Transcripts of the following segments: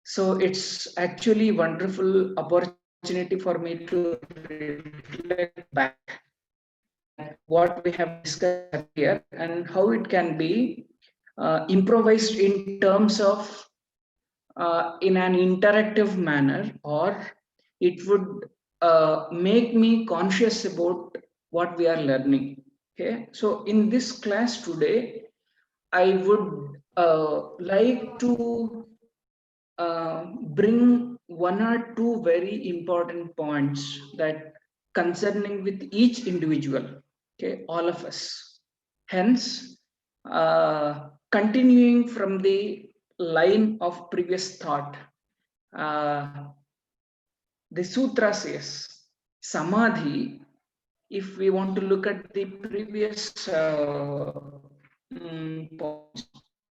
So it's actually wonderful opportunity for me to reflect back that what we have discussed earlier and how it can be improvised in terms of in an interactive manner, or it would make me conscious about what we are learning. Okay, so in this class today, I would like to bring one or two very important points that concerning with each individual, okay, all of us. Hence, continuing from the line of previous thought, uh, the sutra says samadhi. If we want to look at the previous points,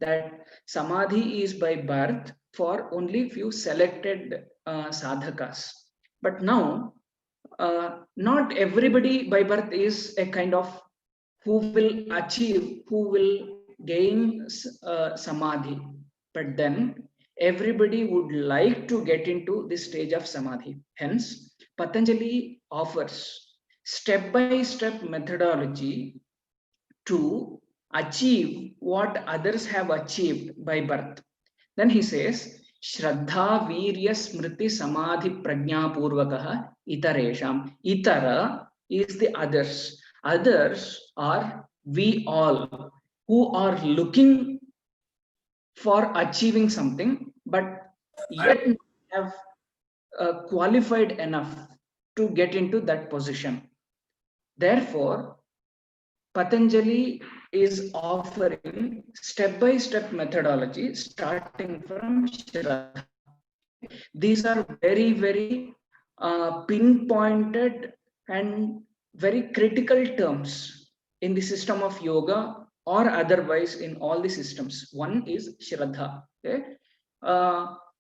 that samadhi is by birth for only few selected sadhakas. But now, not everybody by birth is a kind of who will achieve, who will gain samadhi. But then everybody would like to get into this stage of samadhi. Hence, Patanjali offers step-by-step methodology to achieve what others have achieved by birth. Then he says, Shraddha Virya Smriti Samadhi Prajna Purvakaha Itaresham. Itara is the others. Others are we all who are looking for achieving something, but yet have qualified enough to get into that position. Therefore, Patanjali is offering step-by-step methodology starting from Shraddha. These are very, very pinpointed and very critical terms in the system of yoga or otherwise in all the systems. One is Shraddha. Okay?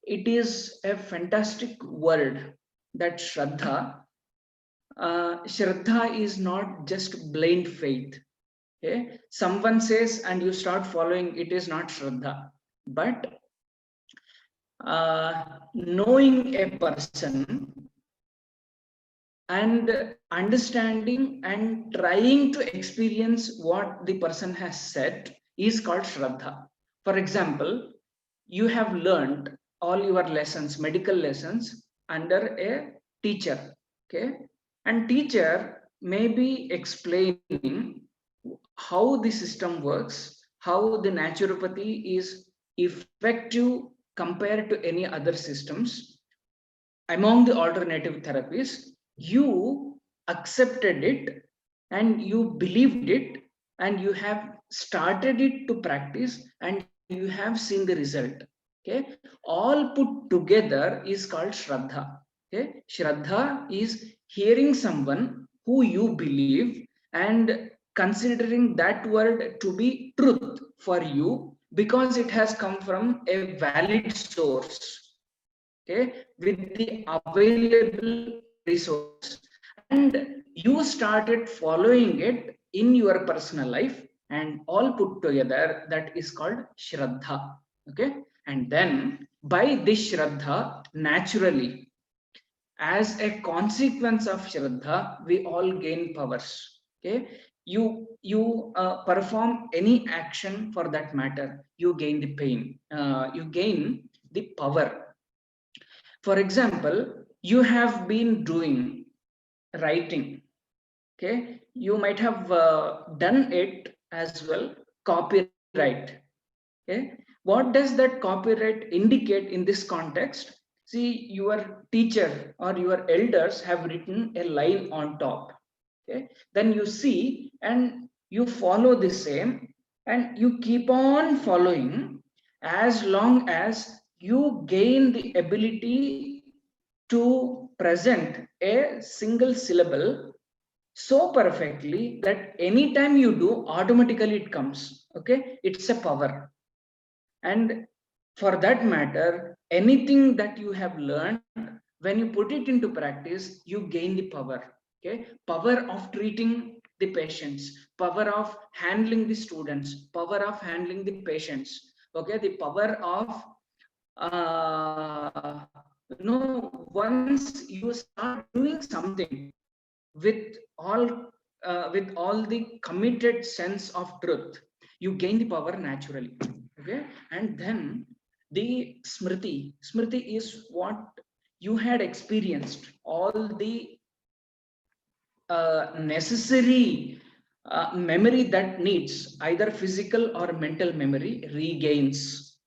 It is a fantastic word, that Shraddha. Shraddha is not just blind faith. Okay? Someone says and you start following, it is not Shraddha. But knowing a person and understanding and trying to experience what the person has said is called Shraddha. For example, you have learned all your lessons, medical lessons, under a teacher. Okay, and teacher may be explaining how the system works, how the naturopathy is effective compared to any other systems among the alternative therapies. You accepted it and you believed it and you have started it to practice and you have seen the result. Okay, all put together is called Shraddha. Okay, Shraddha is hearing someone who you believe and considering that word to be truth for you because it has come from a valid source, okay, with the available resources, and you started following it in your personal life, and all put together that is called Shraddha. Okay, and then by this Shraddha, naturally, as a consequence of Shraddha, we all gain powers. Okay, you perform any action for that matter, you gain the pain, you gain the power. For example, you have been doing writing. Okay, you might have done it as well, copyright. Okay, what does that copyright indicate in this context? See, your teacher or your elders have written a line on top. Okay, then you see and you follow the same and you keep on following as long as you gain the ability to present a single syllable so perfectly that anytime you do, automatically it comes. Okay, it's a power. And for that matter, anything that you have learned, when you put it into practice, you gain the power. Okay, power of treating the patients, power of handling the students, power of handling the patients. Okay, the power of once you start doing something with all the committed sense of truth, you gain the power naturally. Okay, and then the smriti is what you had experienced, all the necessary memory that needs either physical or mental memory regains.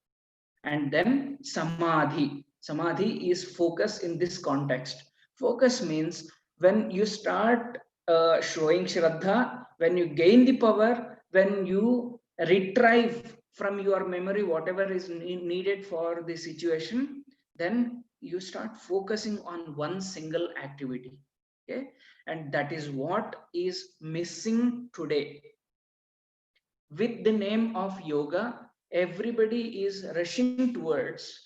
And then samadhi is focus in this context. Focus means when you start showing shraddha, when you gain the power, when you retrieve from your memory whatever is needed for the situation, then you start focusing on one single activity. Okay, and that is what is missing today. With the name of yoga, everybody is rushing towards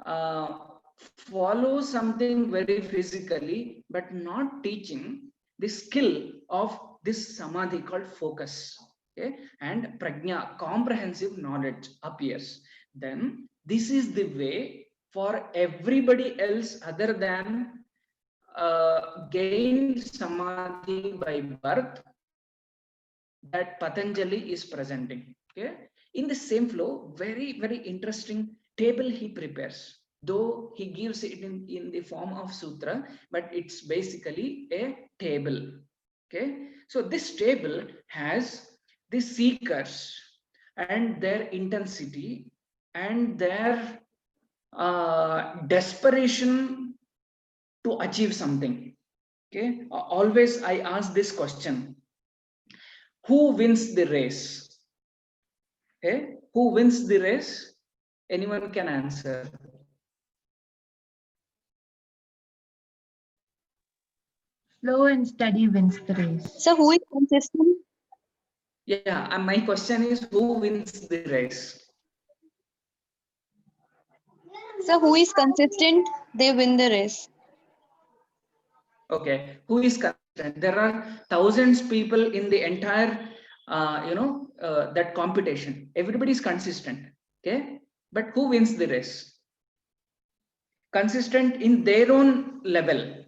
uh, follow something very physically, but not teaching the skill of this samadhi called focus. Okay, and prajna, comprehensive knowledge, appears. Then this is the way for everybody else other than gain samadhi by birth that Patanjali is presenting. Okay, in the same flow, very interesting table he prepares. Though he gives it in the form of sutra, but it's basically a table. Okay, so this table has the seekers and their intensity and their desperation to achieve something. Okay, always I ask this question: who wins the race? Okay, who wins the race? Anyone can answer. Slow and steady wins the race. So who is consistent? Yeah, and my question is, who wins the race? So who is consistent? They win the race. Okay, who is consistent? There are thousands people in the entire, that competition. Everybody is consistent. Okay, but who wins the race? Consistent in their own level,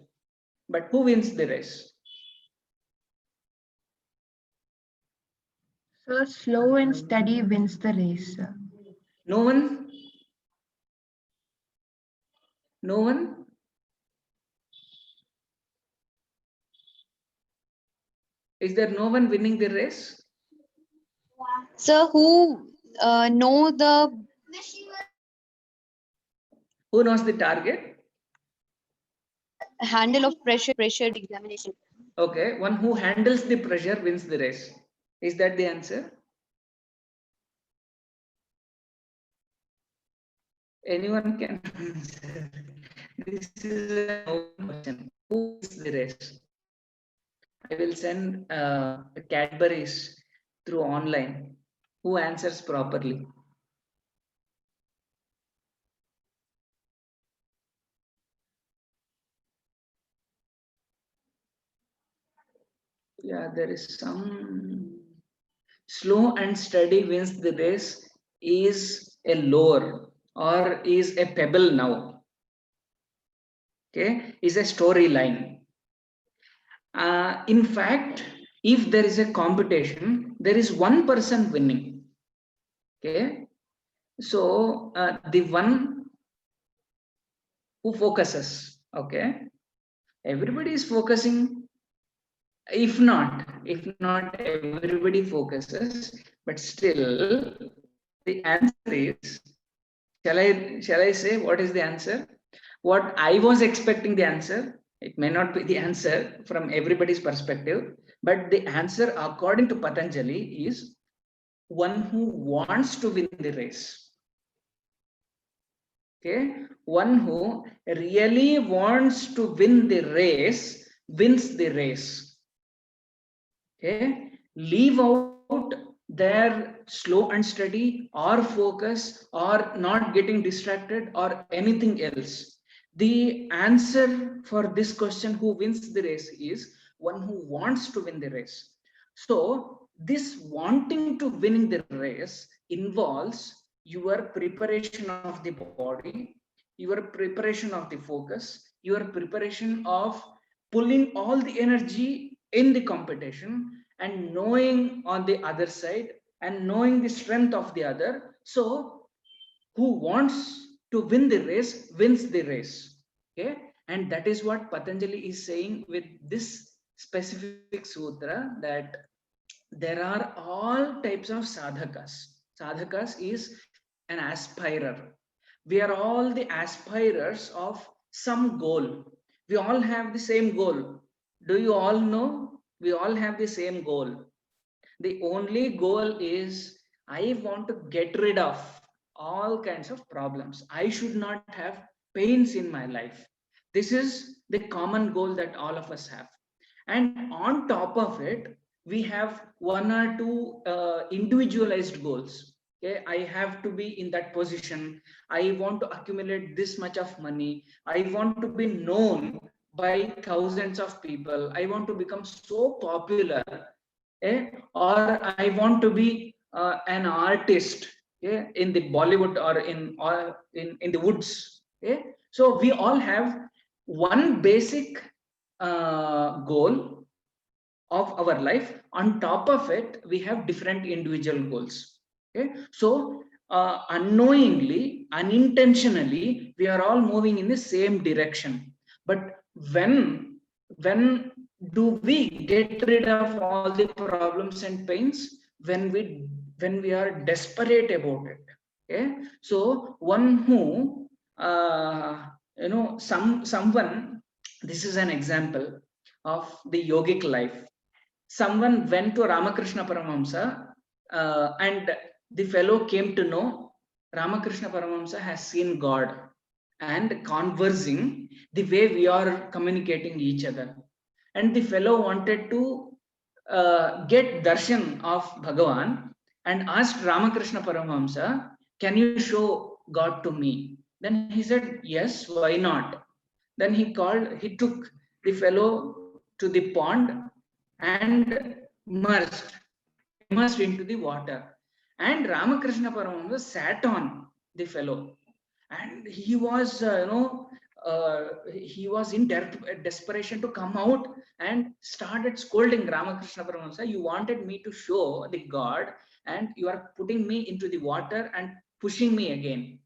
but who wins the race? So slow and steady wins the race. No one? No one? Is there no one winning the race? So who know the Who knows the target? handle of pressure examination? Okay, one who handles the pressure wins the race. Is that the answer? Anyone can answer. This is an open question. Who wins the race? I will send Cadbury's through online. Who answers properly? Yeah, there is some. Slow and steady wins the race is a lore or is a pebble now. Okay, is a storyline. In fact, if there is a competition, there is one person winning. Okay, so the one who focuses. Okay, everybody is focusing. If not everybody focuses, but still the answer is, shall I say what is the answer? What I was expecting the answer, it may not be the answer from everybody's perspective, but the answer according to Patanjali is one who wants to win the race. Okay, one who really wants to win the race wins the race. Okay, leave out their slow and steady or focus or not getting distracted or anything else. The answer for this question, who wins the race, is one who wants to win the race. So this wanting to win the race involves your preparation of the body, your preparation of the focus, your preparation of pulling all the energy in the competition and knowing on the other side and knowing the strength of the other. So who wants to win the race wins the race. Okay, and that is what Patanjali is saying with this specific sutra, that there are all types of sadhakas. Sadhakas is an aspirer. We are all the aspirers of some goal. We all have the same goal. Do you all know? We all have the same goal. The only goal is I want to get rid of all kinds of problems. I should not have pains in my life. This is the common goal that all of us have. And on top of it, we have one or two individualized goals. Okay, I have to be in that position. I want to accumulate this much of money. I want to be known by thousands of people. I want to become so popular. Or I want to be an artist, in the Bollywood or in the woods. So we all have one basic goal of our life. On top of it, we have different individual goals. So unknowingly, unintentionally, we are all moving in the same direction. But when do we get rid of all the problems and pains? When we are desperate about it. So one who someone, this is an example of the yogic life. Someone went to Ramakrishna Paramahamsa, and the fellow came to know Ramakrishna Paramahamsa has seen God and conversing the way we are communicating each other. And the fellow wanted to get darshan of Bhagavan and asked Ramakrishna Paramahamsa, can you show God to me? Then he said, yes, why not? Then he took the fellow to the pond and immersed into the water. And Ramakrishna Paramahamsa sat on the fellow. And he was, he was in desperation to come out and started scolding Ramakrishna Paramahamsa. You wanted me to show the God and you are putting me into the water and pushing me again.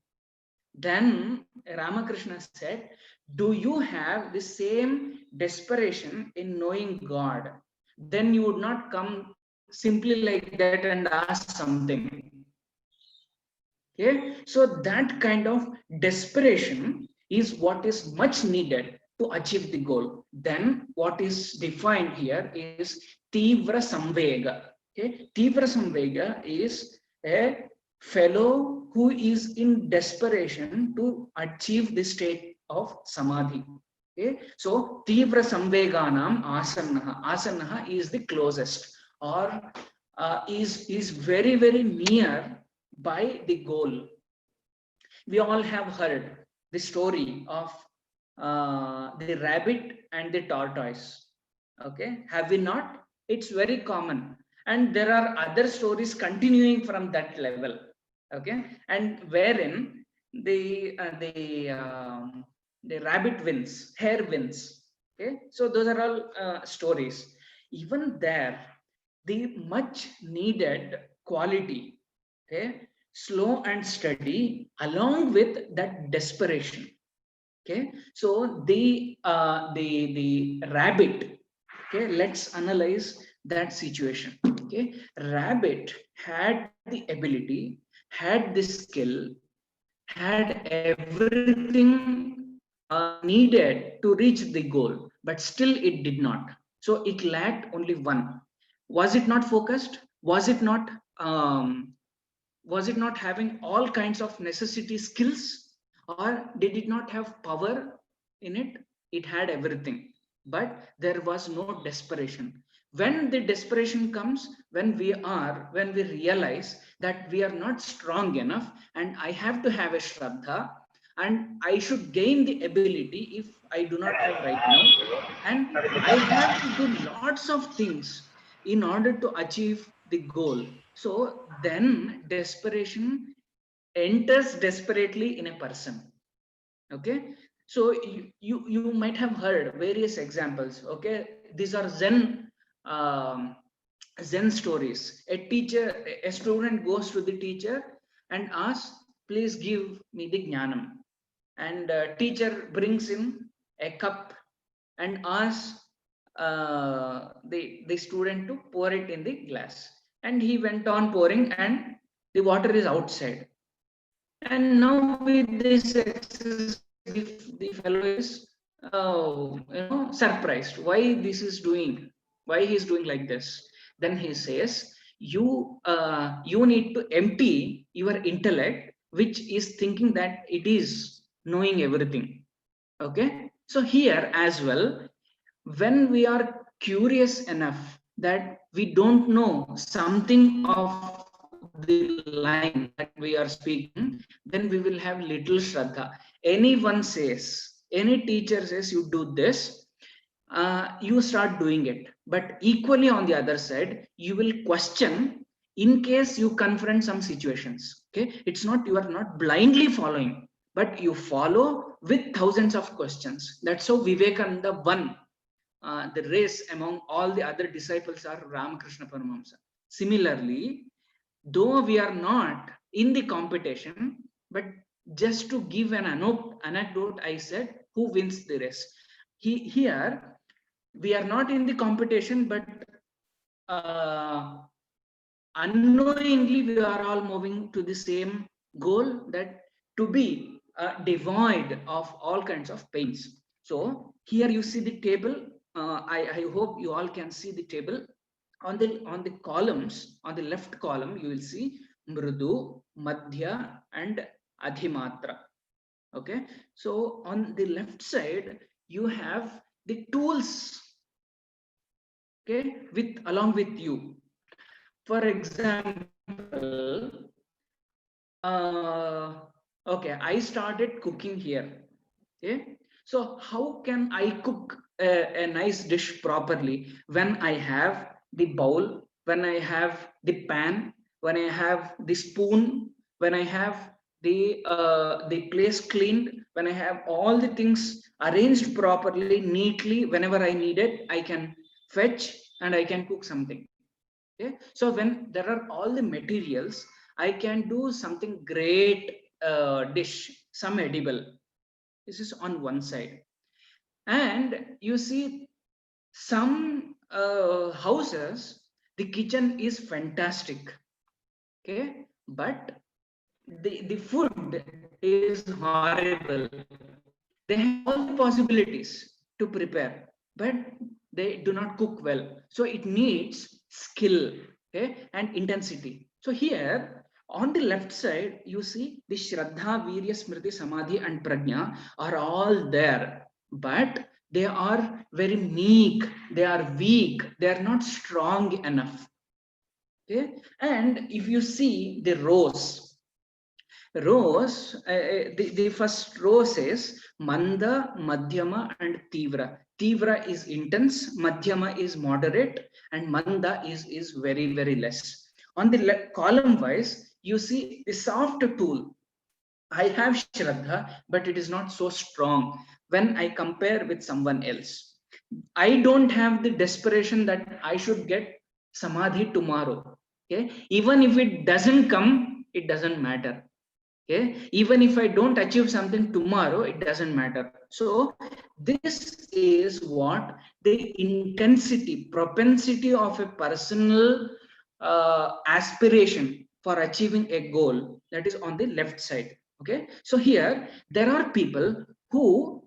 Then Ramakrishna said, do you have the same desperation in knowing God? Then you would not come simply like that and ask something. Okay, so that kind of desperation is what is much needed to achieve the goal. Then what is defined here is Tivra Samvega. Okay, Tivra Samvega is a fellow who is in desperation to achieve the state of Samadhi. Okay, so Tivra Samveganam Asannaha. Asannaha is the closest, or is very, very near by the goal. We all have heard the story of the rabbit and the tortoise. Okay, have we not? It's very common, and there are other stories continuing from that level. Okay, and wherein the rabbit wins, hare wins. Okay, so those are all stories. Even there, the much needed quality, okay, slow and steady, along with that desperation. Okay, so the rabbit, okay, let's analyze that situation. Okay, rabbit had the ability, had the skill, had everything needed to reach the goal, but still it did not. So it lacked only one. Was it not focused? Was it not having all kinds of necessity skills, or did it not have power in it? It had everything, but there was no desperation. When the desperation comes, when we realize that we are not strong enough and I have to have a Shraddha, and I should gain the ability if I do not have right now, and I have to do lots of things in order to achieve the goal. So then desperation enters desperately in a person. Okay, so you might have heard various examples. Okay, these are Zen stories. A student goes to the teacher and asks, please give me the jnanam. And teacher brings him a cup and asks the student to pour it in the glass. And he went on pouring, and the water is outside. And now with this success, the fellow is surprised why this is doing, why he's doing like this. Then he says, you need to empty your intellect, which is thinking that it is knowing everything. Okay, so here as well, when we are curious enough that we don't know something of the line that we are speaking, then we will have little shraddha. Anyone says, any teacher says you do this, you start doing it. But equally on the other side, you will question in case you confront some situations. Okay, it's not, you are not blindly following, but you follow with thousands of questions. That's how Vivekananda won the race among all the other disciples are Ramakrishna Paramahamsa. Similarly, though we are not in the competition, but just to give an anecdote, I said, who wins the race? Here, we are not in the competition, but unknowingly, we are all moving to the same goal, that to be devoid of all kinds of pains. So here you see the table. I hope you all can see the table. On the columns, on the left column, you will see Mrudu, Madhya, and Adhimatra. Okay, so on the left side, you have the tools, okay, along with you. For example, okay, I started cooking here. Okay, so how can I cook a nice dish properly when I have the bowl, when I have the pan, when I have the spoon, when I have the place cleaned, when I have all the things arranged properly, neatly, whenever I need it, I can fetch and I can cook something. Okay, so when there are all the materials, I can do something great dish, some edible. This is on one side. And you see some houses, the kitchen is fantastic, okay, but the food is horrible. They have all the possibilities to prepare, but they do not cook well. So it needs skill, okay, and intensity. So here on the left side, you see the Shraddha, Virya, Smriti, Samadhi, and Prajna are all there, but they are very meek, they are weak, they are not strong enough. Okay, and if you see the rows, the first row says Manda, Madhyama, and Tivra. Tivra is intense, Madhyama is moderate, and Manda is very, very less. On the column wise, you see the soft tool. I have Shraddha, but it is not so strong when I compare with someone else. I don't have the desperation that I should get Samadhi tomorrow. Okay, even if it doesn't come, it doesn't matter. Okay, even if I don't achieve something tomorrow, it doesn't matter. So this is what the intensity, propensity of a personal aspiration for achieving a goal, that is on the left side. Okay, so here there are people who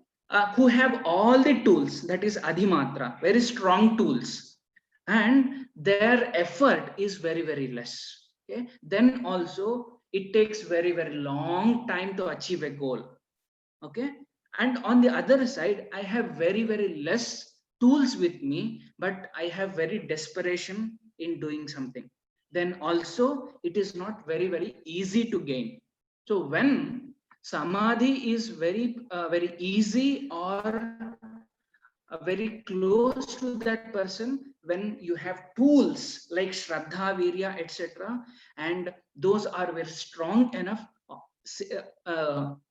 have all the tools, that is Adhimatra, very strong tools, and their effort is very, very less. Okay, then also it takes very, very long time to achieve a goal. Okay, and on the other side, I have very, very less tools with me, but I have very desperation in doing something. Then also it is not very, very easy to gain. So when Samadhi is very, very easy or very close to that person, when you have tools like Shraddha, Virya, etc., and those are very strong enough,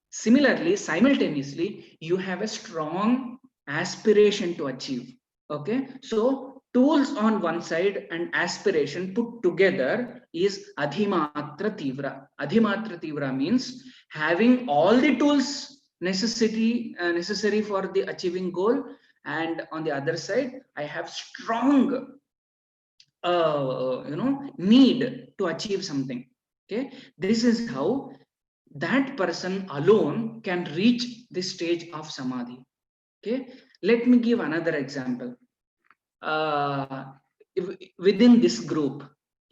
similarly, simultaneously, you have a strong aspiration to achieve. Okay, so tools on one side and aspiration put together is adhimatra tivra. Adhimatra tivra means having all the tools necessary for the achieving goal, and on the other side, I have strong need to achieve something. Okay, this is how that person alone can reach this stage of samadhi. Okay, let me give another example. Within this group,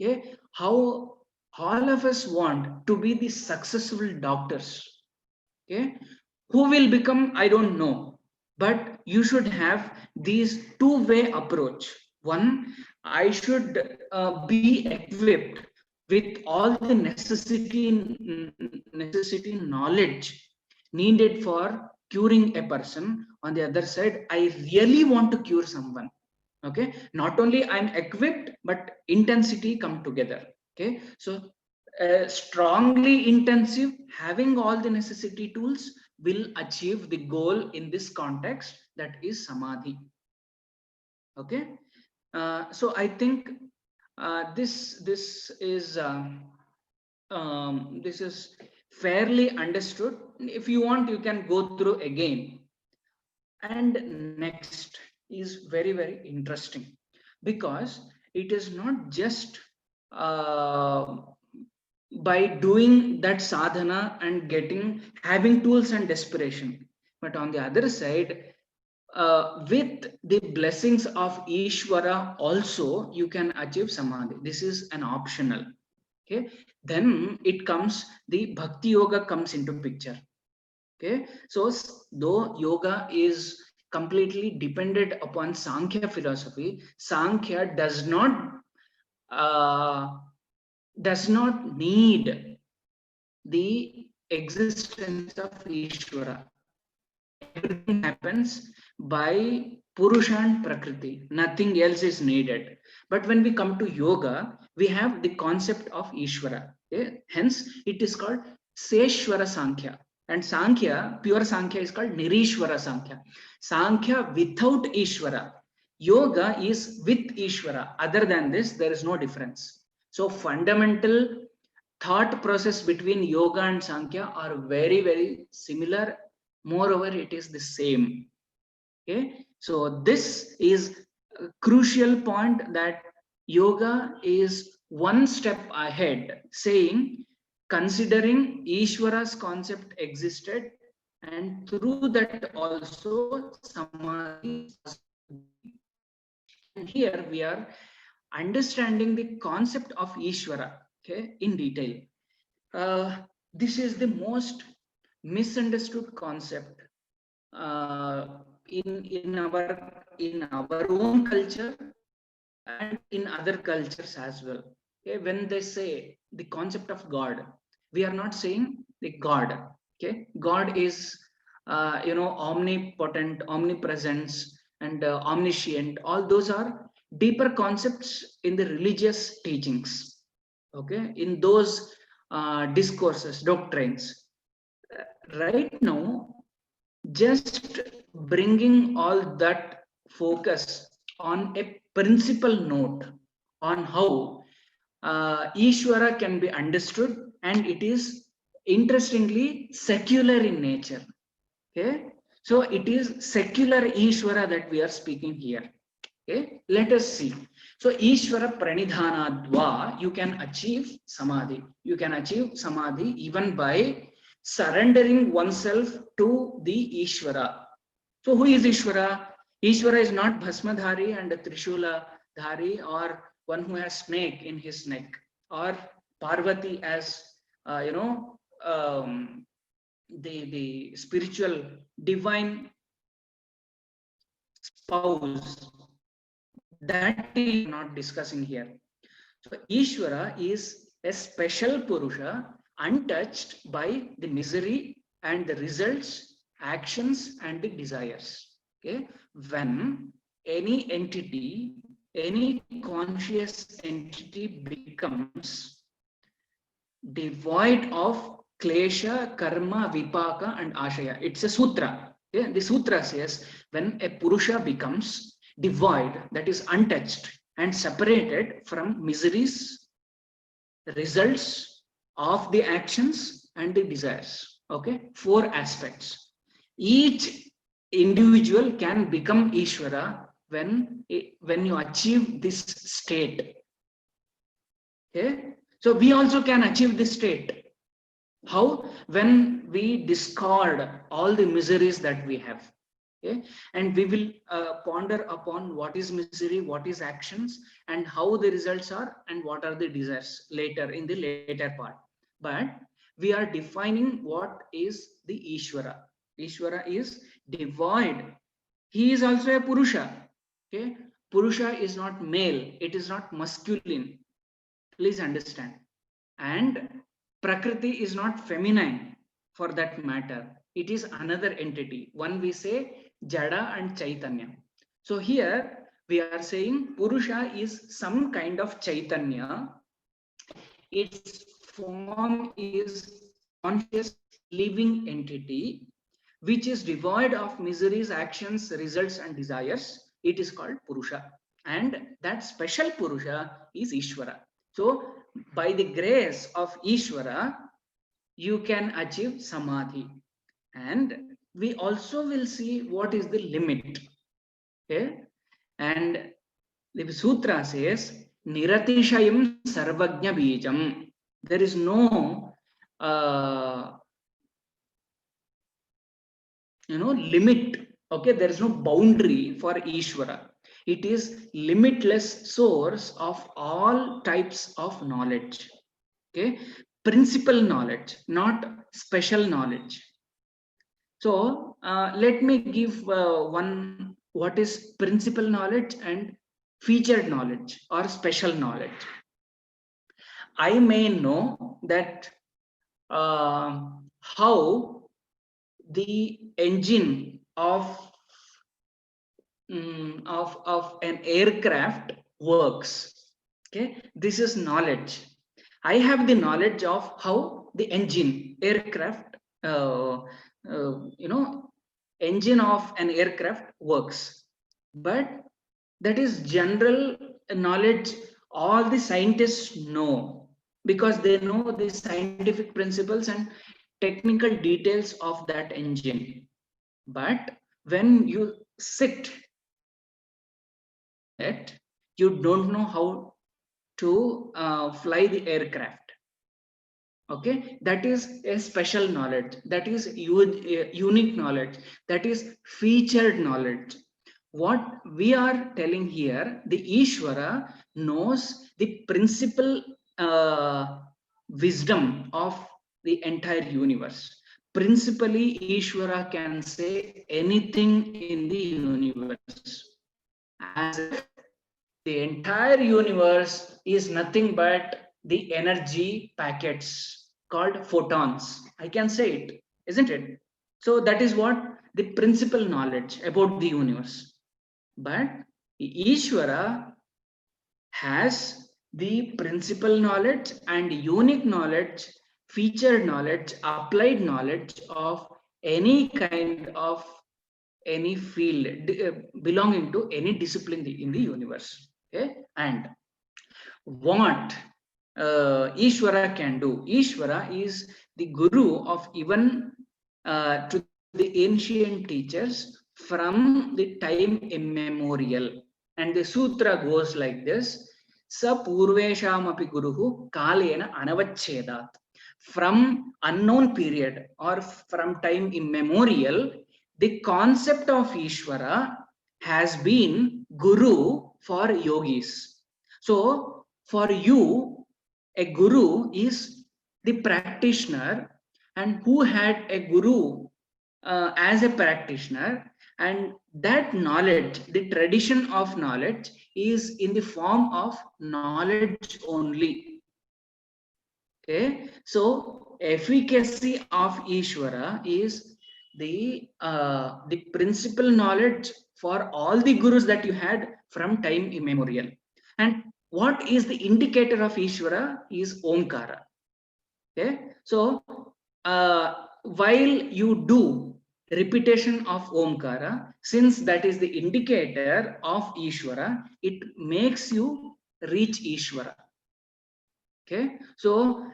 okay, how all of us want to be the successful doctors. Okay, who will become, I don't know, but you should have these two-way approach. One, I should be equipped with all the necessity knowledge needed for curing a person. On the other side, I really want to cure someone. Okay, not only I'm equipped, but intensity come together. Okay, so strongly intensive, having all the necessity tools will achieve the goal in this context, that is samadhi. Okay, so I think this is fairly understood. If you want, you can go through again. And next is very interesting, because it is not just by doing that sadhana and having tools and desperation, but on the other side, with the blessings of Ishvara also you can achieve samadhi. This is an optional. Okay, then it comes, the bhakti yoga comes into picture. Okay, so though yoga is completely dependent upon Sankhya philosophy, Sankhya does not need the existence of Ishvara. Everything happens by Purusha and Prakriti. Nothing else is needed. But when we come to yoga, we have the concept of Ishvara. Okay? Hence, it is called Seshvara Sankhya. And Sankhya, pure Sankhya, is called Nirishvara Sankhya. Sankhya without Ishvara. Yoga is with Ishvara. Other than this, there is no difference. So fundamental thought process between yoga and Sankhya are very similar. Moreover, it is the same. Okay, so this is a crucial point, that yoga is one step ahead, saying considering Ishvara's concept existed, and through that also samadhi. And here we are understanding the concept of Ishvara, okay, in detail. This is the most misunderstood concept in our own culture and in other cultures as well. Okay, when they say the concept of God, we are not saying the God. Okay, God is omnipotent, omnipresence, and omniscient. All those are deeper concepts in the religious teachings. Okay, in those discourses, doctrines. Right now, just bringing all that focus on a principal note on how Ishvara can be understood, and it is interestingly secular in nature. Okay, so it is secular Ishvara that we are speaking here. Okay, let us see. So Ishvara pranidhanadva, you can achieve samadhi. You can achieve samadhi even by surrendering oneself to the Ishvara. So who is Ishvara? Ishvara is not Bhasmadhari and Trishula Dhari, or one who has snake in his neck, or Parvati as the spiritual divine spouse. That is not discussing here. So Ishvara is a special Purusha, untouched by the misery and the results, actions, and the desires. Okay, when any entity, any conscious entity becomes devoid of klesha, karma, vipaka, and ashaya. It's a sutra. Okay? The sutra says when a purusha becomes devoid, that is untouched and separated from miseries, results of the actions and the desires. Okay, 4 aspects. Each individual can become Ishvara when you achieve this state. Okay, so we also can achieve this state. How? When we discard all the miseries that we have. Okay, and we will ponder upon what is misery, what is actions, and how the results are, and what are the desires later in the later part. But we are defining what is the Ishvara. Ishvara is devoid. He is also a Purusha. Okay, Purusha is not male, it is not masculine. Please understand. And Prakriti is not feminine for that matter. It is another entity. One we say Jada and Chaitanya. So here we are saying Purusha is some kind of Chaitanya. Its form is conscious living entity which is devoid of miseries, actions, results, and desires. It is called Purusha. And that special Purusha is Ishvara. So by the grace of Ishvara, you can achieve Samadhi. And we also will see what is the limit. Okay? And the sutra says, Niratishayam Sarvajna Bijam. There is no limit. Okay, there is no boundary for Ishvara. It is limitless source of all types of knowledge. Okay, principal knowledge, not special knowledge. So let me give one, what is principal knowledge and featured knowledge or special knowledge. I may know that how the engine of an aircraft works. Okay, this is knowledge. I have the knowledge of how the engine aircraft engine of an aircraft works, but that is general knowledge. All the scientists know because they know the scientific principles and technical details of that engine. But when you sit it, you don't know how to fly the aircraft. Okay, that is a special knowledge, that is unique knowledge, that is featured knowledge. What we are telling here, the Ishvara knows the principal wisdom of the entire universe. Principally, Ishvara can say anything in the universe, as if the entire universe is nothing but the energy packets called photons. I can say it, isn't it? So that is what the principal knowledge about the universe. But Ishvara has the principal knowledge and unique knowledge, featured knowledge, applied knowledge of any kind of any field belonging to any discipline in the universe. Okay, and what Ishvara can do. Ishvara is the guru of even to the ancient teachers from the time immemorial. And the sutra goes like this: Sa purveshamapi guruhu kalena anavachchedat. From unknown period or from time immemorial, the concept of Ishvara has been guru for yogis. So for you, a guru is the practitioner, and who had a guru as a practitioner, and that knowledge, the tradition of knowledge, is in the form of knowledge only. Okay, so efficacy of Ishvara is the principal knowledge for all the gurus that you had from time immemorial. And what is the indicator of Ishvara is Omkara. Okay, so while you do repetition of Omkara, since that is the indicator of Ishvara, it makes you reach Ishvara. Okay, so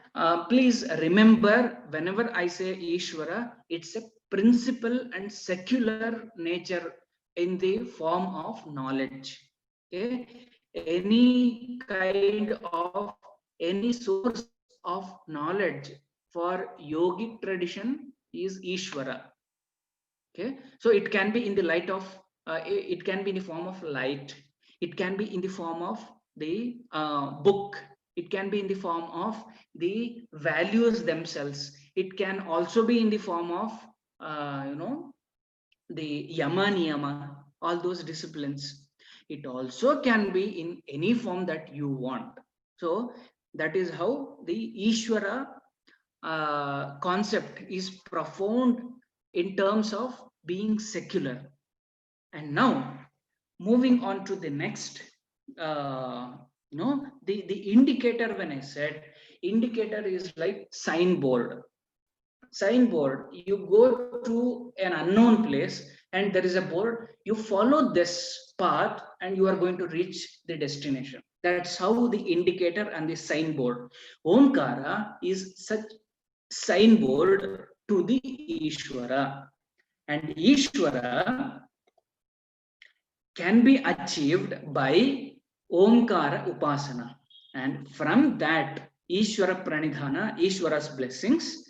please remember, whenever I say Ishvara, it's a principle and secular nature in the form of knowledge. Okay, any kind of any source of knowledge for yogic tradition is Ishvara. Okay, so it can be in the light of it can be in the form of light, it can be in the form of the book, it can be in the form of the values themselves, it can also be in the form of the yama niyama, all those disciplines. It also can be in any form that you want. So that is how the Ishvara concept is profound in terms of being secular. And now moving on to the next, the indicator, when I said indicator is like signboard. Signboard, you go to an unknown place and there is a board, you follow this path and you are going to reach the destination. That's how the indicator and the signboard. Omkara is such signboard to the Ishvara, and Ishvara can be achieved by Omkara Upasana, and from that Ishvara Pranidhana, Ishvara's blessings,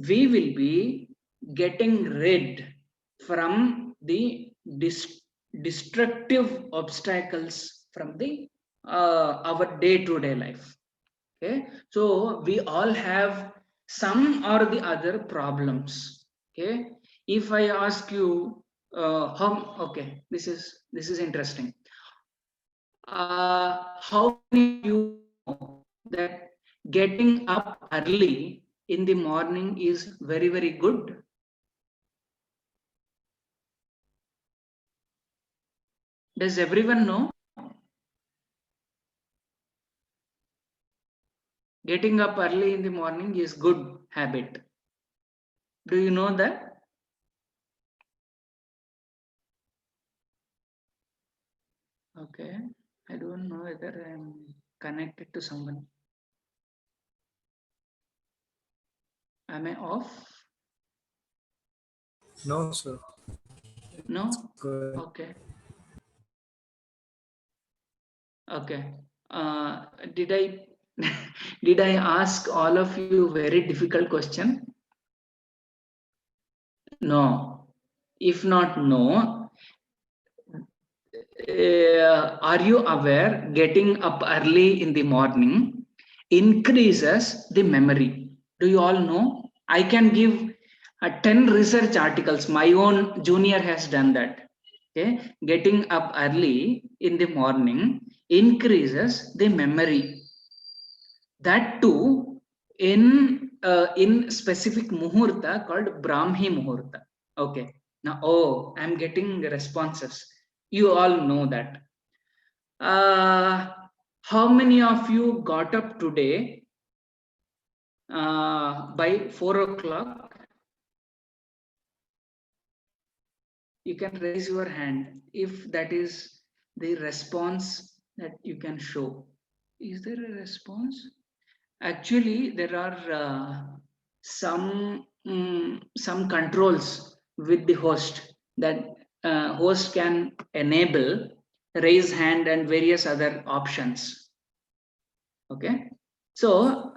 we will be getting rid from the destructive obstacles from the our day-to-day life. Okay, so we all have some or the other problems. Okay, if I ask you okay, this is interesting. How many of you know that getting up early in the morning is very, very good? Does everyone know? Getting up early in the morning is good habit. Do you know that? Okay, I don't know whether I'm connected to someone. Am I off? No, sir. No? Good. Okay. Okay. Did I did I ask all of you very difficult question? No. If not no, are you aware getting up early in the morning increases the memory? Do you all know? I can give 10 research articles. My own junior has done that. Okay, getting up early in the morning increases the memory. That too in specific muhurta called Brahmi Muhurta. Okay. Now, I'm getting responses. You all know that. How many of you got up today by 4 o'clock? You can raise your hand if that is the response that you can show. Is there a response? Actually, there are some controls with the host that host can enable raise hand and various other options. Okay, so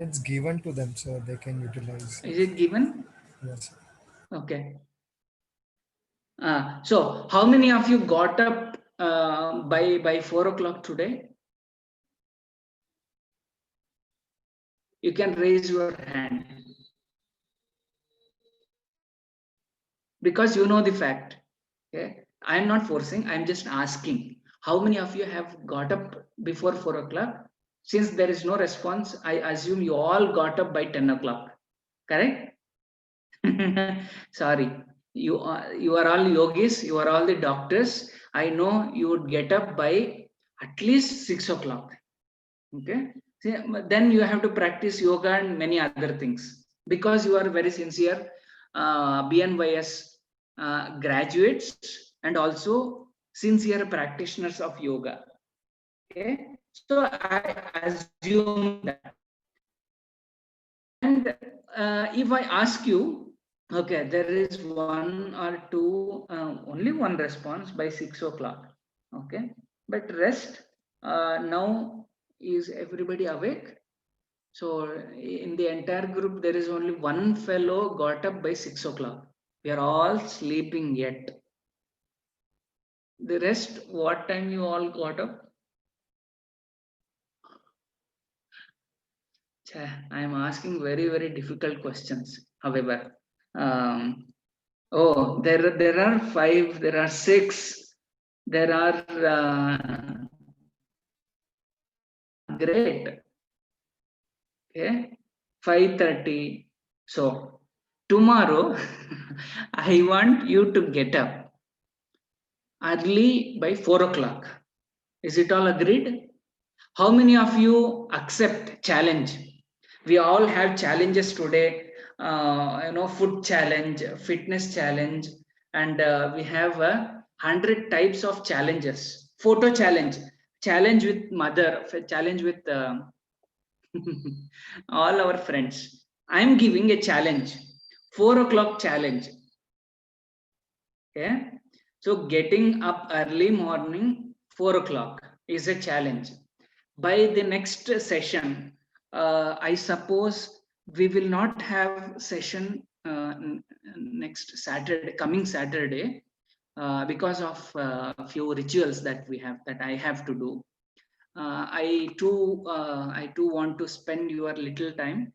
It's given to them, so they can utilize. is it given? Yes. Okay. So how many of you got up by 4 o'clock today? You can raise your hand because you know the fact. Okay, I am not forcing, I am just asking. How many of you have got up before 4 o'clock? Since there is no response, I assume you all got up by 10 o'clock. Correct? Sorry, you are all yogis, you are all the doctors. I know you would get up by at least 6 o'clock. Okay, See, then you have to practice yoga and many other things because you are very sincere BNYS graduates and also sincere practitioners of yoga. Okay, so I assume that. And if I ask you, okay, there is one or two, only one response by 6 o'clock. Okay, but rest now is everybody awake? So in the entire group, there is only one fellow got up by 6 o'clock. We are all sleeping yet. The rest, what time you all got up? I am asking very, very difficult questions. However, oh, there are 5, there are 6, there are great. Okay, 5:30. So tomorrow, I want you to get up early by 4 o'clock. Is it all agreed? How many of you accept challenge? We all have challenges today. Food challenge, fitness challenge, and we have 100 types of challenges. Photo challenge, challenge with mother, challenge with all our friends. I am giving a challenge, 4 o'clock challenge. Okay, so getting up early morning, 4 o'clock is a challenge. By the next session, I suppose we will not have session next Saturday, coming Saturday, because of a few rituals that we have, that I have to do. I too want to spend your little time.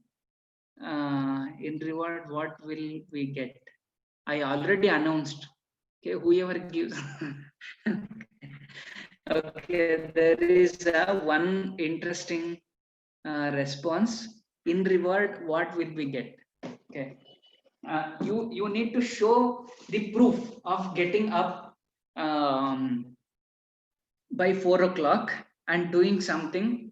In reward, what will we get? I already announced. Okay, whoever gives. Okay, there is one interesting response. In reward, what will we get? Okay, you need to show the proof of getting up by 4 o'clock and doing something,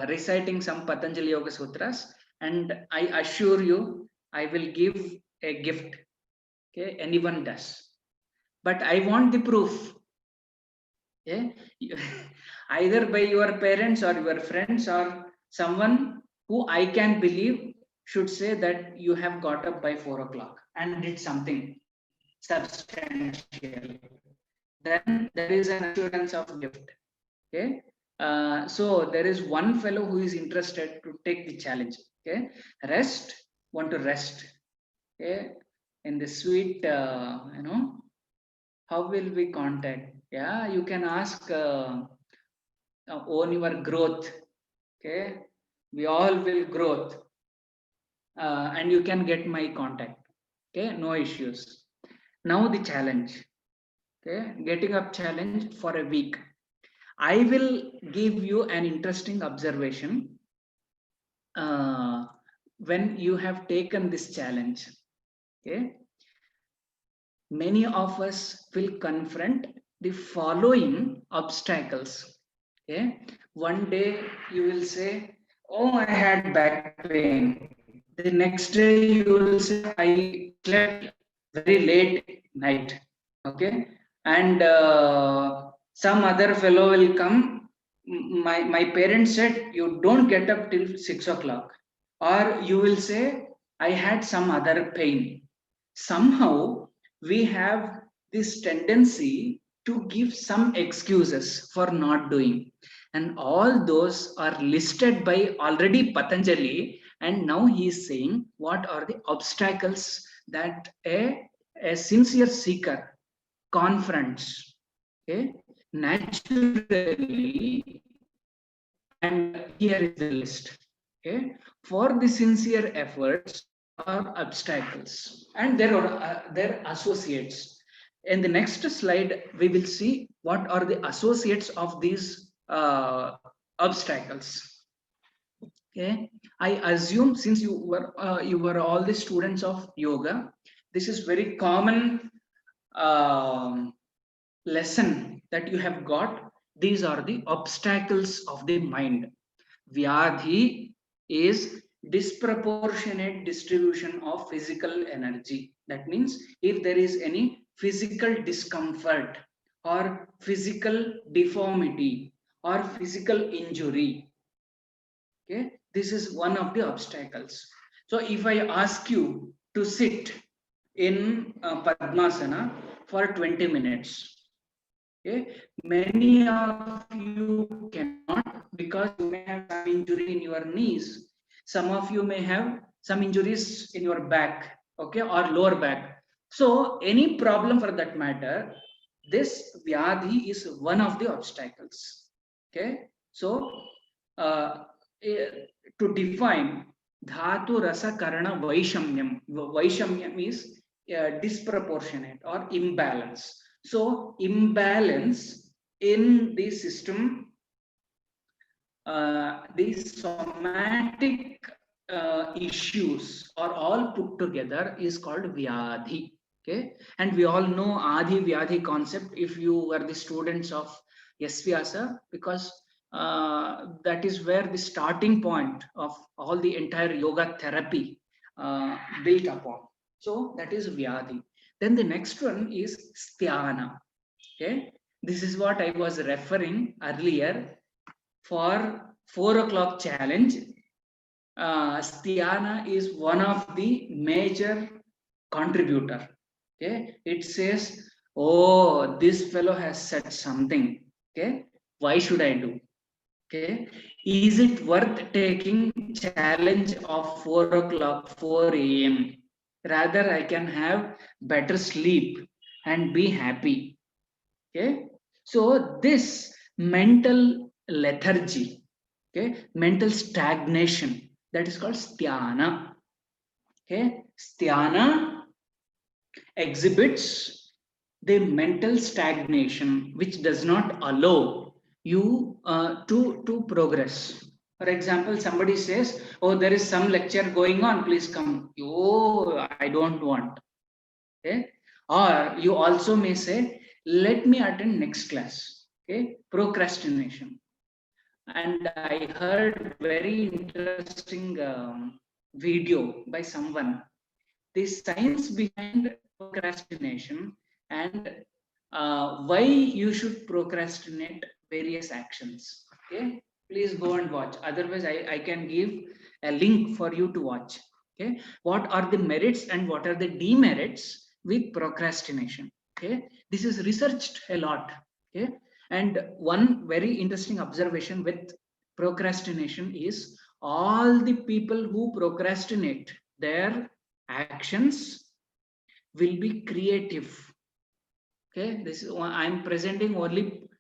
reciting some Patanjali Yoga Sutras, and I assure you, I will give a gift. Okay, anyone does, but I want the proof. Okay, either by your parents or your friends or someone who I can believe should say that you have got up by 4 o'clock and did something substantial. Then there is an assurance of gift. Okay, so there is one fellow who is interested to take the challenge. Okay, want to rest. Okay, in the sweet, how will we contact? Yeah, you can ask own your growth. Okay, we all will growth, and you can get my contact. Okay, no issues. Now the challenge. Okay, getting up challenge for a week. I will give you an interesting observation when you have taken this challenge. Okay, many of us will confront the following obstacles. Okay, one day you will say, oh, I had back pain. The next day you will say, I slept very late night. Okay, and some other fellow will come. My parents said you don't get up till 6 o'clock, or you will say, I had some other pain. Somehow we have this tendency to give some excuses for not doing, and all those are listed by already Patanjali, and now he is saying what are the obstacles that a sincere seeker confronts. Okay, naturally, and here is the list. Okay, for the sincere efforts are obstacles and their associates. In the next slide, we will see what are the associates of these obstacles. Okay, I assume since you were all the students of yoga, this is very common lesson that you have got. These are the obstacles of the mind. Vyadhi is disproportionate distribution of physical energy. That means if there is any physical discomfort or physical deformity or physical injury, okay, this is one of the obstacles. So if I ask you to sit in Padmasana for 20 minutes, okay, many of you cannot because you may have some injury in your knees. Some of you may have some injuries in your back, okay, or lower back. So any problem for that matter, this Vyadhi is one of the obstacles. Okay, so to define Dhatu Rasa Karana Vaishamyam. Vaishamyam is disproportionate or imbalance. So imbalance in the system, these somatic issues are all put together is called Vyadhi. Okay, and we all know Adi Vyadhi concept if you were the students of Yasvyasa, because that is where the starting point of all the entire yoga therapy built upon. So that is Vyadhi. Then the next one is Sthana. Okay, this is what I was referring earlier for 4 o'clock challenge. Sthana is one of the major contributor. Okay, it says, oh, this fellow has said something. Okay, why should I do? Okay, is it worth taking challenge of 4 o'clock, 4 a.m.? Rather, I can have better sleep and be happy. Okay, so this mental lethargy, okay, mental stagnation, that is called Sthana. Okay, Sthana exhibits the mental stagnation which does not allow you to progress. For example, somebody says, oh, there is some lecture going on, please come. Oh, I don't want. Okay, or you also may say, let me attend next class. Okay, procrastination. And I heard very interesting video by someone. The science behind procrastination and why you should procrastinate various actions. Okay, please go and watch. Otherwise, I can give a link for you to watch. Okay, what are the merits and what are the demerits with procrastination? Okay, this is researched a lot. Okay, and one very interesting observation with procrastination is all the people who procrastinate their actions will be creative. Okay, this is I'm presenting only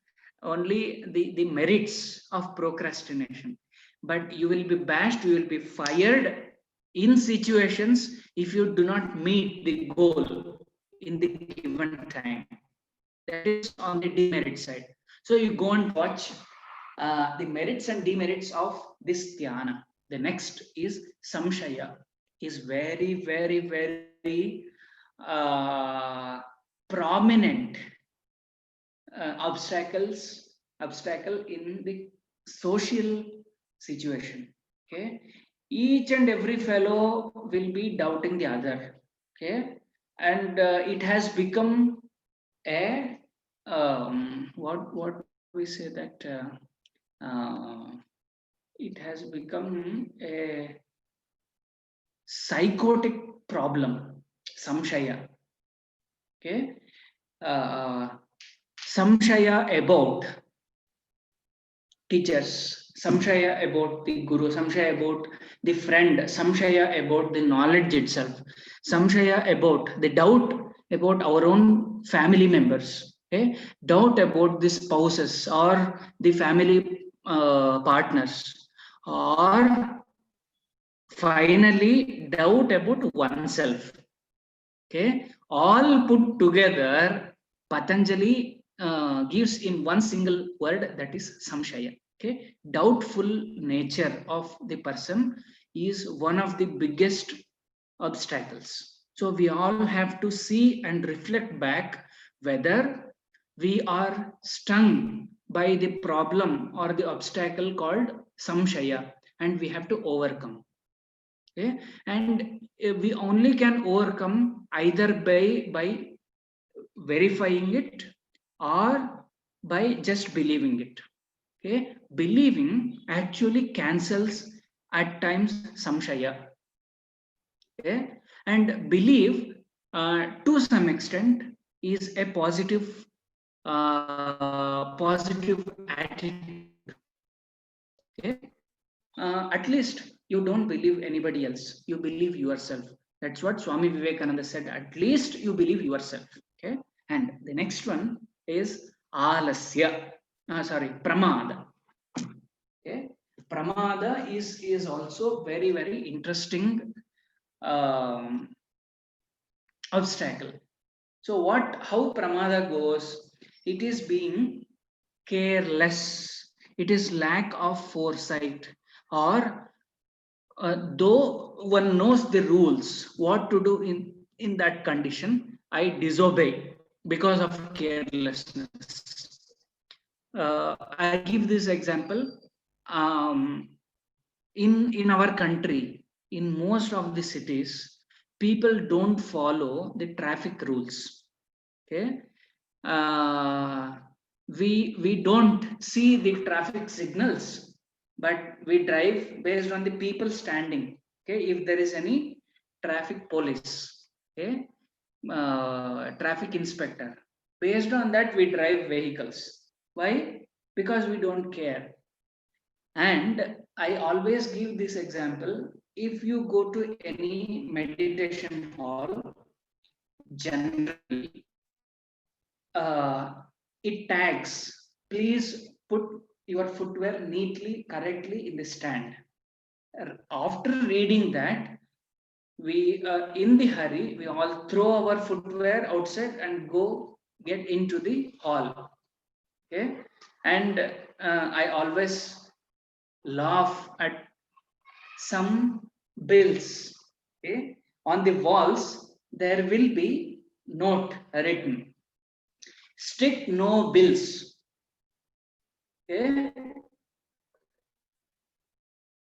the merits of procrastination, but you will be bashed, you will be fired in situations if you do not meet the goal in the given time. That is on the demerit side. So you go and watch the merits and demerits of this dhyana. The next is samshaya, is very, very, very prominent obstacle in the social situation. Okay, each and every fellow will be doubting the other. Okay, and it has become a what we say that it has become a psychotic problem, samshaya. Okay, samshaya about teachers, samshaya about the guru, samshaya about the friend, samshaya about the knowledge itself, samshaya about the doubt about our own family members, okay, doubt about the spouses or the family partners, or finally doubt about oneself. Okay, all put together, Patanjali gives in one single word, that is samshaya. Okay, doubtful nature of the person is one of the biggest obstacles. So we all have to see and reflect back whether we are stung by the problem or the obstacle called samshaya, and we have to overcome. Okay, and we only can overcome either by verifying it or by just believing it. Okay, believing actually cancels at times samshaya. Okay, and believe to some extent is a positive attitude. Okay, at least you don't believe anybody else, you believe yourself. That's what Swami Vivekananda said, at least you believe yourself. Okay, and the next one is alasya, pramada. Okay, pramada is also very interesting obstacle. So how pramada goes, it is being careless, it is lack of foresight, or though one knows the rules what to do in that condition, I disobey because of carelessness. I give this example. In our country, in most of the cities, people don't follow the traffic rules. Okay, we don't see the traffic signals, but we drive based on the people standing. Okay, if there is any traffic police, okay, traffic inspector, based on that we drive vehicles. Why? Because we don't care. And I always give this example. If you go to any meditation hall, generally it tags, please put your footwear neatly, correctly in the stand. After reading that, we in the hurry, we all throw our footwear outside and go get into the hall. Okay, and I always laugh at some bills. Okay, on the walls there will be note written, strict no bills. Okay,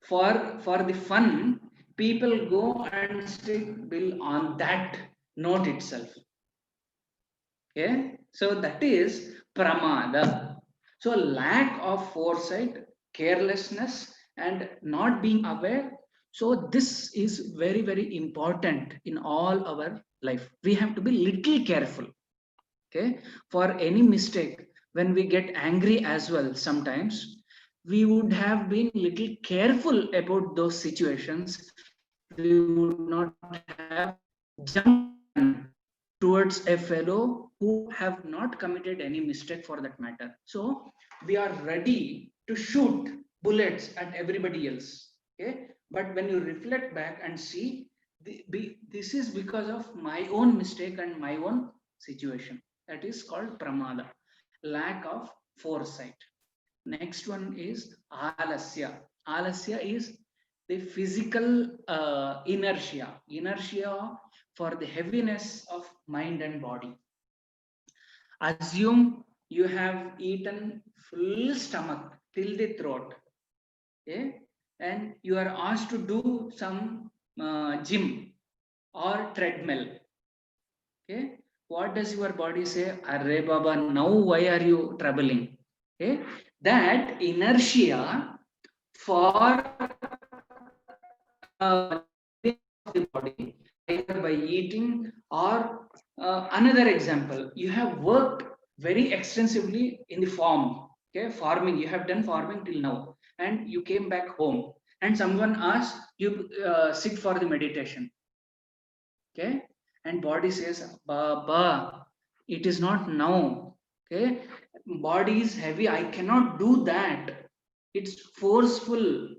for the fun, people go and stick bill on that note itself. Okay, so that is pramada. So lack of foresight, carelessness, and not being aware. So this is very important in all our life. We have to be little careful. Okay, for any mistake, when we get angry as well, sometimes we would have been little careful about those situations. We would not have jumped towards a fellow who have not committed any mistake for that matter. So we are ready to shoot bullets at everybody else. Okay, but when you reflect back and see, this is because of my own mistake and my own situation. That is called pramada, lack of foresight. Next one is alasya. Alasya is the physical inertia for the heaviness of mind and body. Assume you have eaten full stomach till the throat, okay, and you are asked to do some gym or treadmill. Okay, what does your body say? Arre Baba, now why are you troubling? Okay, that inertia for the body, either by eating or another example, you have worked very extensively in the farm. Okay, farming, you have done farming till now, and you came back home, and someone asked you sit for the meditation. Okay, and body says, Baba, it is not now. Okay, body is heavy, I cannot do that. It's forceful.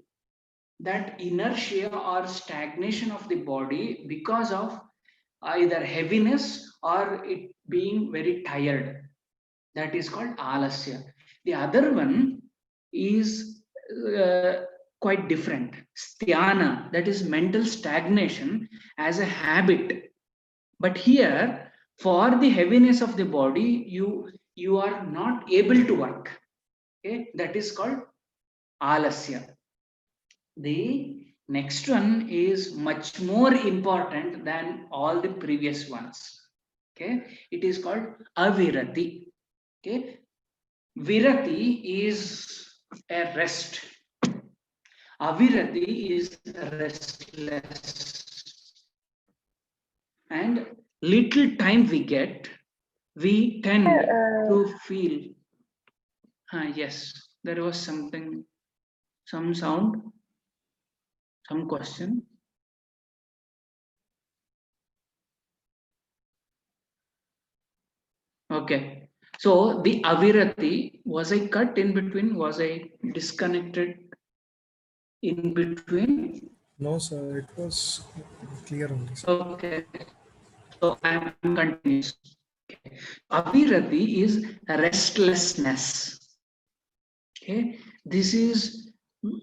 That inertia or stagnation of the body because of either heaviness or it being very tired. That is called alasya. The other one is quite different. Sthana, that is mental stagnation as a habit. But here, for the heaviness of the body, you are not able to work. Okay, that is called alasya. The next one is much more important than all the previous ones. Okay, it is called avirati. Okay, virati is a rest. Avirati is restless. And little time we get, we tend to feel. Yes, there was something, some sound, some question. Okay. So the avirati, was I cut in between? Was I disconnected in between? No, sir, it was clear only, sir. Okay. So I am continuous. Okay. Avirati is restlessness. Okay. This is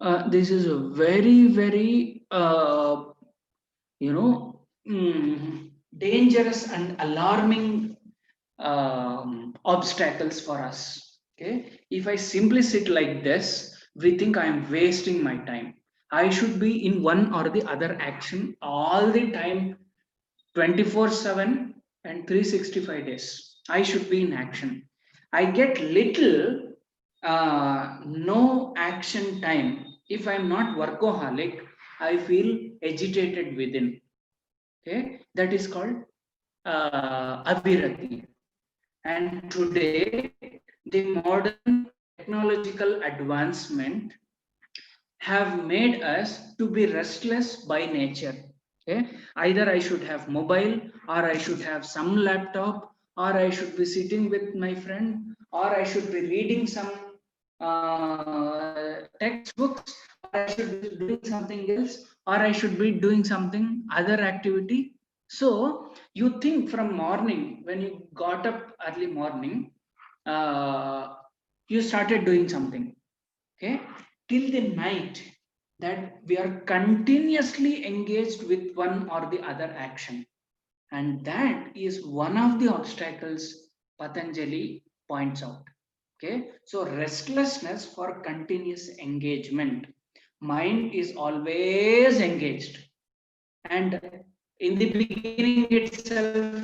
a very, very dangerous and alarming obstacles for us. Okay, if I simply sit like this, we think I am wasting my time. I should be in one or the other action all the time, 24/7 and 365 days. I should be in action. I get little no action time. If I'm not workaholic, I feel agitated within. Okay, that is called avirati. And today, the modern technological advancement have made us to be restless by nature. Okay, either I should have mobile, or I should have some laptop, or I should be sitting with my friend, or I should be reading some textbooks, or I should be doing something else, or I should be doing something other activity. So you think from morning, when you got up early morning, you started doing something. Okay, till the night, that we are continuously engaged with one or the other action, and that is one of the obstacles Patanjali points out. Okay, so restlessness for continuous engagement. Mind is always engaged, and in the beginning itself,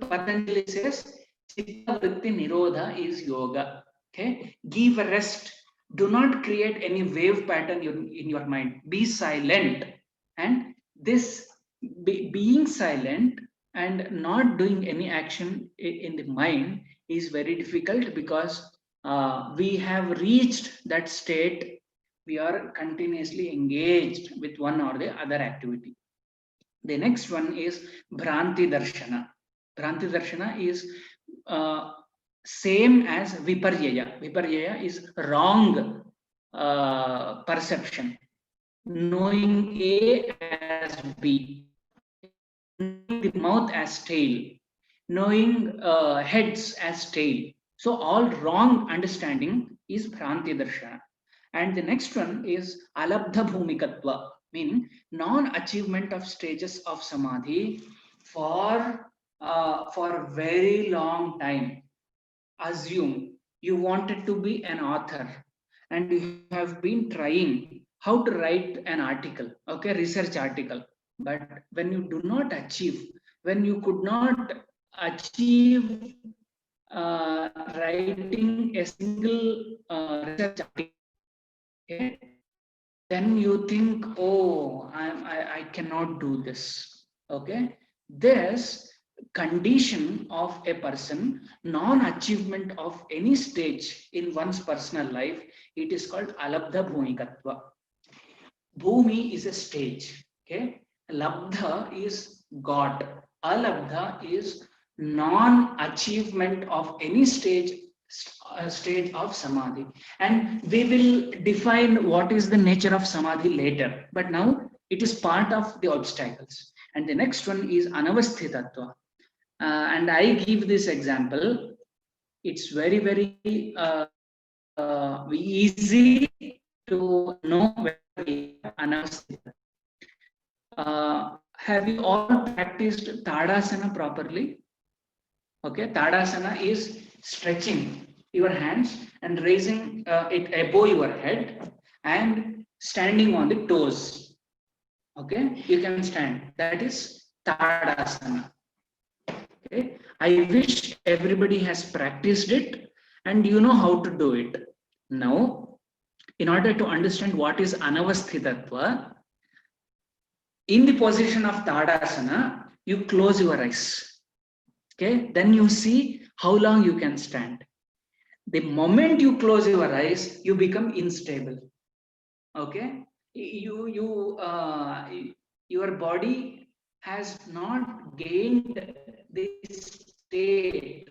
Patanjali says, Chitta Vritti Nirodha is yoga. Okay, give a rest. Do not create any wave pattern in your mind. Be silent. And this being silent and not doing any action in the mind is very difficult, because we have reached that state. We are continuously engaged with one or the other activity. The next one is Bhranti Darshana. Bhranti Darshana is same as Viparyaya. Viparyaya is wrong perception. Knowing A as B, knowing the mouth as tail, knowing heads as tail. So all wrong understanding is Bhranti Darshana. And the next one is Alabdha Bhumikatva, meaning non-achievement of stages of Samadhi for a very long time. Assume you wanted to be an author and you have been trying how to write an article, okay, research article. But when you do not achieve, when you could not achieve writing a single research article, okay, then you think, oh, I cannot do this. Okay, this condition of a person, non-achievement of any stage in one's personal life, it is called alabdha bhumikatva. Bhumi is a stage. Okay, labdha is God. Alabdha is non-achievement of any stage of samadhi, and we will define what is the nature of samadhi later, but now it is part of the obstacles. And the next one is anavasthitatva, and I give this example. It's very easy to know whether we are anavasthitatva. Have you all practiced Tadasana properly? Okay, Tadasana is stretching your hands and raising it above your head and standing on the toes. Okay, you can stand. That is Tadasana. Okay, I wish everybody has practiced it and you know how to do it. Now, in order to understand what is Anavasthitatva, in the position of Tadasana, you close your eyes. Okay, then you see how long you can stand. The moment you close your eyes, you become unstable. Okay, your body has not gained the state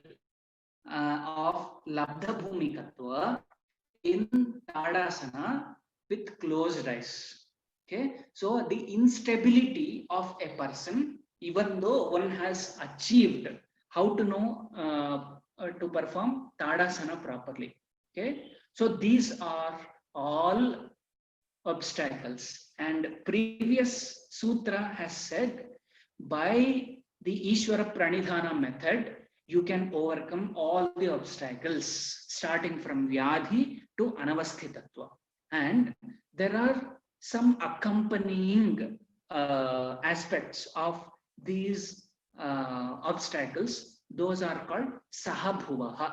of Labdha Bhumikatva in Tadasana with closed eyes. Okay, so the instability of a person, even though one has achieved how to know to perform Tadasana properly. Okay, so these are all obstacles, and previous sutra has said by the Ishvara Pranidhana method you can overcome all the obstacles starting from Vyadhi to Anavasthitatva. And there are some accompanying aspects of these obstacles. Those are called Sahabhuvaha.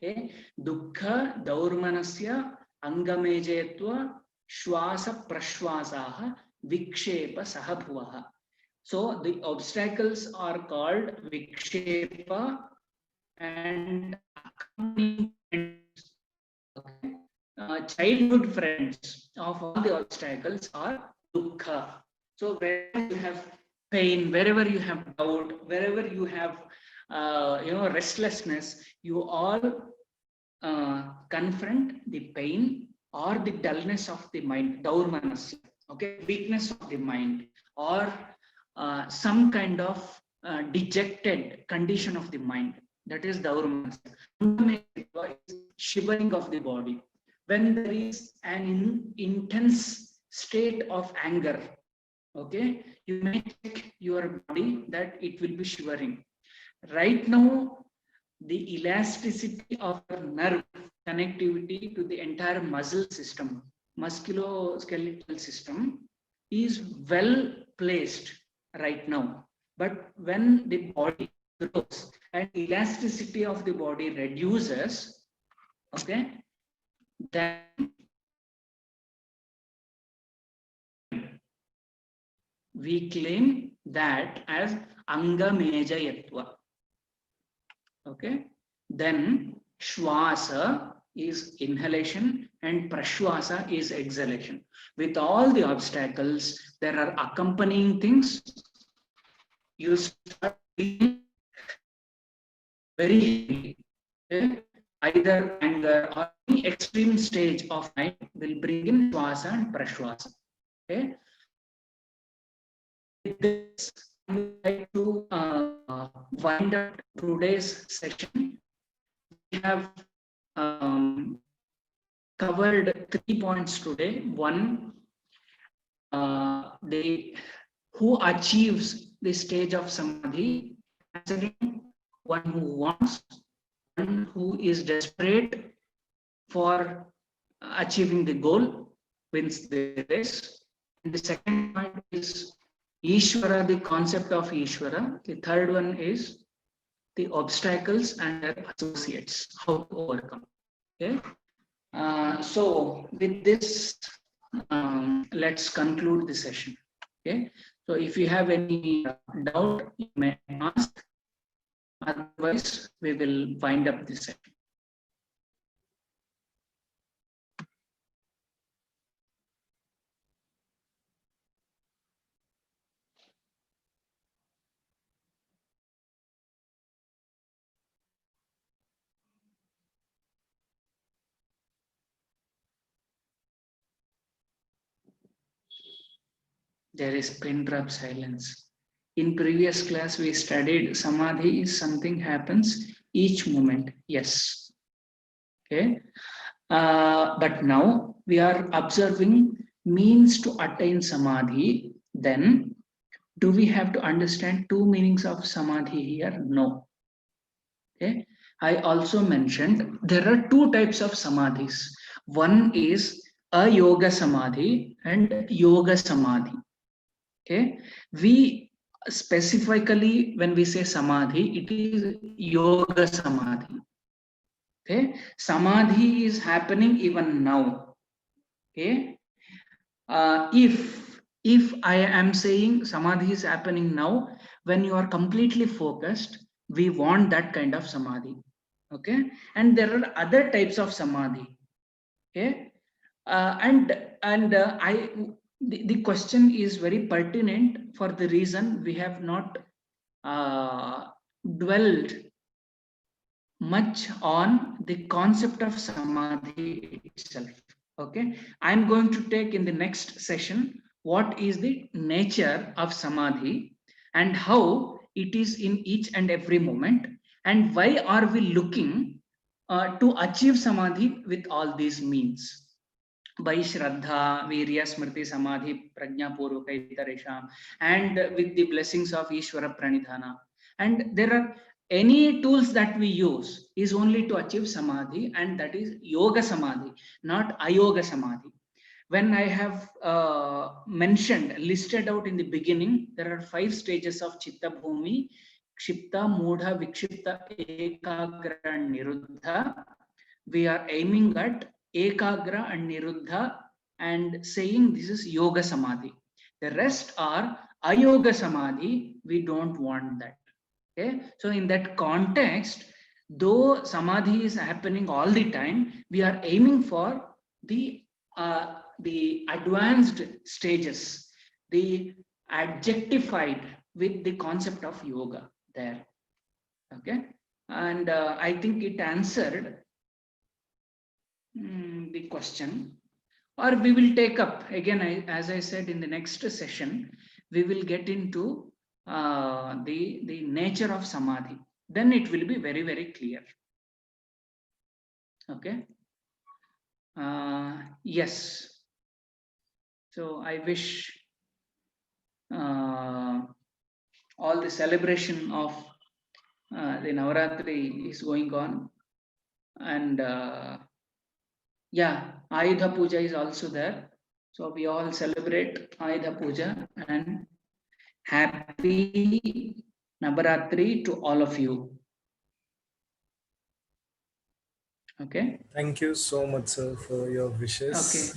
Okay? Dukkha Daurmanasya Angamejetva Shwasa Prashwasaha Vikshepa Sahabhuvaha. So the obstacles are called Vikshepa and accompanying friends. Okay? Childhood friends of all the obstacles are Dukkha. So wherever you have pain, wherever you have doubt, wherever you have restlessness, you all confront the pain or the dullness of the mind, Daurmanasya, okay, weakness of the mind, or some kind of dejected condition of the mind. That is Daurmanasya. Shivering of the body. When there is an intense state of anger, okay, you may check your body that it will be shivering. Right now, the elasticity of your nerve connectivity to the entire muscle system, musculoskeletal system, is well placed right now. But when the body grows and elasticity of the body reduces, okay, then we claim that as Angamejayatva. Okay, then Shwasa is inhalation and Prashwasa is exhalation. With all the obstacles, there are accompanying things. You start feeling very heavy. Either anger or any extreme stage of mind will bring in Shwasa and Prashwasa. Okay. With this, I would like to wind up today's session. We have covered 3 points today. One, who achieves the stage of samadhi, one who wants, one who is desperate for achieving the goal, wins the race. And the second point is Ishvara, the concept of Ishvara. The third one is the obstacles and their associates, how to overcome. Okay. So with this, let's conclude the session. Okay. So if you have any doubt, you may ask. Otherwise, we will wind up this session. There is pin drop silence. In previous class, we studied samadhi is something happens each moment. Yes. Okay. But now we are observing means to attain samadhi. Then do we have to understand two meanings of samadhi here? No. Okay. I also mentioned there are two types of samadhis. One is Ayoga Samadhi and Yoga Samadhi. Okay, we specifically, when we say Samadhi, it is Yoga Samadhi. Okay, Samadhi is happening even now. Okay, if I am saying Samadhi is happening now, when you are completely focused, we want that kind of Samadhi. Okay, and there are other types of Samadhi. Okay, the question is very pertinent for the reason we have not dwelled much on the concept of Samadhi itself. Okay, I'm going to take in the next session what is the nature of Samadhi and how it is in each and every moment, and why are we looking to achieve Samadhi with all these means. By Shraddha, Virya, Smriti, Samadhi, Prajna, Purvaka, Itaresham, and with the blessings of Ishvara Pranidhana. And there are any tools that we use is only to achieve Samadhi, and that is Yoga Samadhi, not Ayoga Samadhi. When I have listed out in the beginning, there are 5 stages of Chitta Bhumi: Kshipta, Mudha, Vikshipta, Ekagra, and Niruddha. We are aiming at Ekagra and Niruddha and saying this is Yoga Samadhi. The rest are Ayoga Samadhi. We don't want that. Okay, so in that context, though Samadhi is happening all the time, we are aiming for the advanced stages, the adjectified with the concept of yoga there. Okay, and I think it answered the question, or we will take up again, as I said, in the next session we will get into the nature of Samadhi. Then it will be very, very clear. Okay, yes, so I wish all the celebration of the Navaratri is going on, and yeah, Ayudha Puja is also there. So we all celebrate Ayudha Puja, and happy Navaratri to all of you. Okay. Thank you so much, sir, for your wishes. Okay.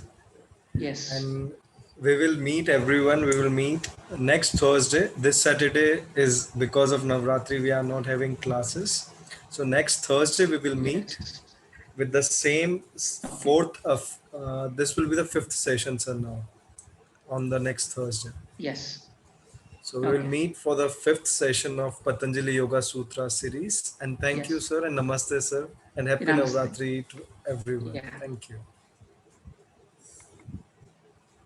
Yes. And we will meet everyone. We will meet next Thursday. This Saturday is because of Navratri, we are not having classes. So next Thursday we will meet with the same fourth of, this will be the 5th session, sir, now on the next Thursday. Yes. So we will meet for the 5th session of Patanjali Yoga Sutra series. And thank you, sir, and namaste, sir, and happy Namaste. Navratri to everyone. Yeah. Thank you.